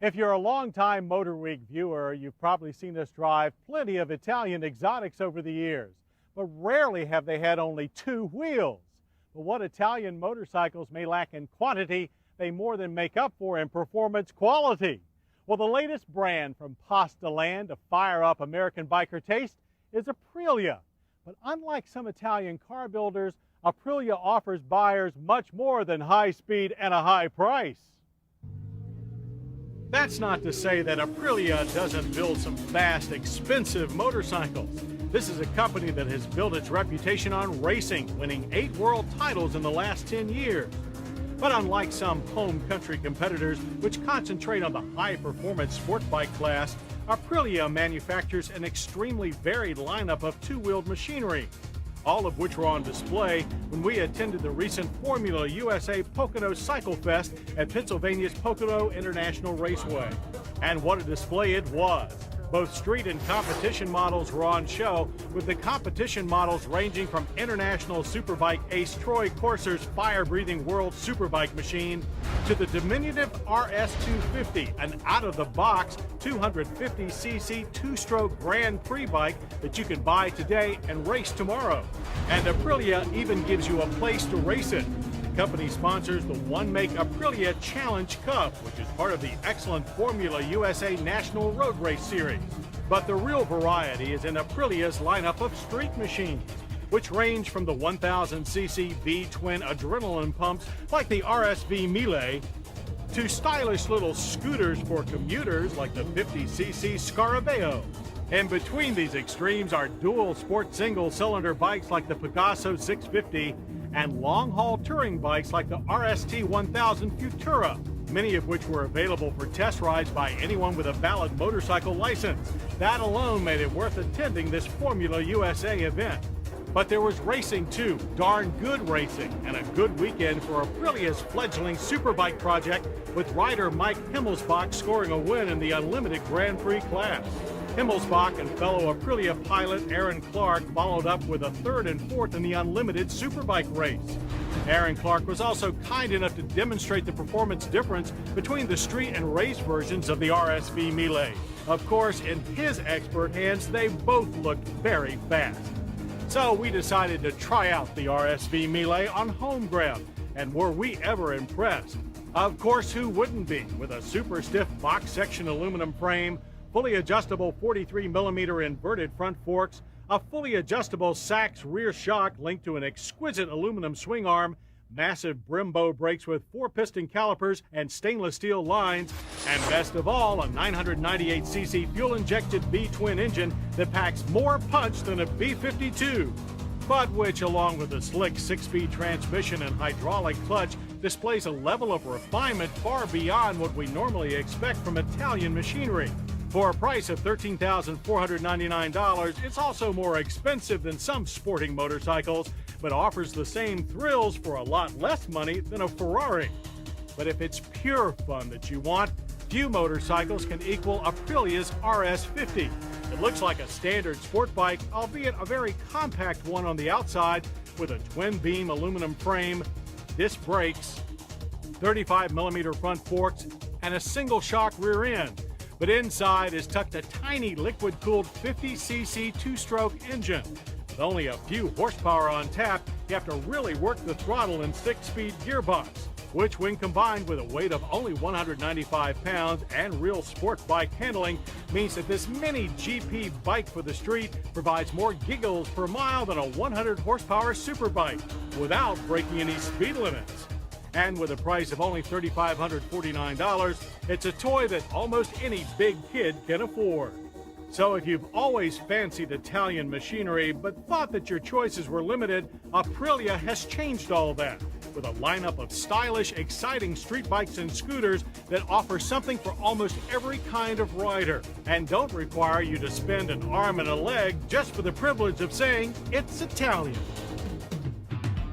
If you're a longtime Motor Week viewer, you've probably seen us drive plenty of Italian exotics over the years, but rarely have they had only two wheels. But what Italian motorcycles may lack in quantity, they more than make up for in performance quality. Well, the latest brand from pasta land to fire up American biker taste is Aprilia. But unlike some Italian car builders, Aprilia offers buyers much more than high speed and a high price. That's not to say that Aprilia doesn't build some fast, expensive motorcycles. This is a company that has built its reputation on racing, winning 8 world titles in the last 10 years. But unlike some home country competitors, which concentrate on the high-performance sport bike class, Aprilia manufactures an extremely varied lineup of two-wheeled machinery, all of which were on display when we attended the recent Formula USA Pocono Cycle Fest at Pennsylvania's Pocono International Raceway. And what a display it was! Both street and competition models were on show, with the competition models ranging from international superbike ace Troy Corser's fire-breathing world superbike machine to the diminutive RS250, an out-of-the-box 250cc two-stroke Grand Prix bike that you can buy today and race tomorrow. And Aprilia even gives you a place to race it. The company sponsors the one-make Aprilia Challenge Cup, which is part of the excellent Formula USA National Road Race Series. But the real variety is in Aprilia's lineup of street machines, which range from the 1000cc V-twin adrenaline pumps like the RSV Mille to stylish little scooters for commuters like the 50cc Scarabeo. And between these extremes are dual sport single-cylinder bikes like the Pegaso 650 and long-haul touring bikes like the RST 1000 Futura, many of which were available for test rides by anyone with a valid motorcycle license. That alone made it worth attending this Formula USA event. But there was racing too, darn good racing, and a good weekend for Aprilia's fledgling superbike project, with rider Mike Himmelsbach scoring a win in the Unlimited Grand Prix class. Himmelsbach and fellow Aprilia pilot Aaron Clark followed up with a 3rd and 4th in the Unlimited Superbike race. Aaron Clark was also kind enough to demonstrate the performance difference between the street and race versions of the RSV Mille. Of course, in his expert hands, they both looked very fast. So we decided to try out the RSV Mille on home ground, and were we ever impressed? Of course, who wouldn't be, with a super stiff box section aluminum frame, fully adjustable 43mm inverted front forks, a fully adjustable Sachs rear shock linked to an exquisite aluminum swing arm, massive Brembo brakes with 4-piston calipers and stainless steel lines, and best of all, a 998cc fuel-injected V-twin engine that packs more punch than a B-52, but which, along with a slick 6-speed transmission and hydraulic clutch, displays a level of refinement far beyond what we normally expect from Italian machinery. For a price of $13,499, it's also more expensive than some sporting motorcycles, but offers the same thrills for a lot less money than a Ferrari. But if it's pure fun that you want, few motorcycles can equal Aprilia's RS50. It looks like a standard sport bike, albeit a very compact one on the outside, with a twin-beam aluminum frame, disc brakes, 35mm front forks, and a single-shock rear end. But inside is tucked a tiny liquid-cooled 50cc two-stroke engine. With only a few horsepower on tap, you have to really work the throttle and 6-speed gearbox, which when combined with a weight of only 195 pounds and real sport bike handling, means that this mini GP bike for the street provides more giggles per mile than a 100 horsepower superbike, without breaking any speed limits. And with a price of only $3,549, it's a toy that almost any big kid can afford. So if you've always fancied Italian machinery but thought that your choices were limited, Aprilia has changed all that, with a lineup of stylish, exciting street bikes and scooters that offer something for almost every kind of rider, and don't require you to spend an arm and a leg just for the privilege of saying it's Italian.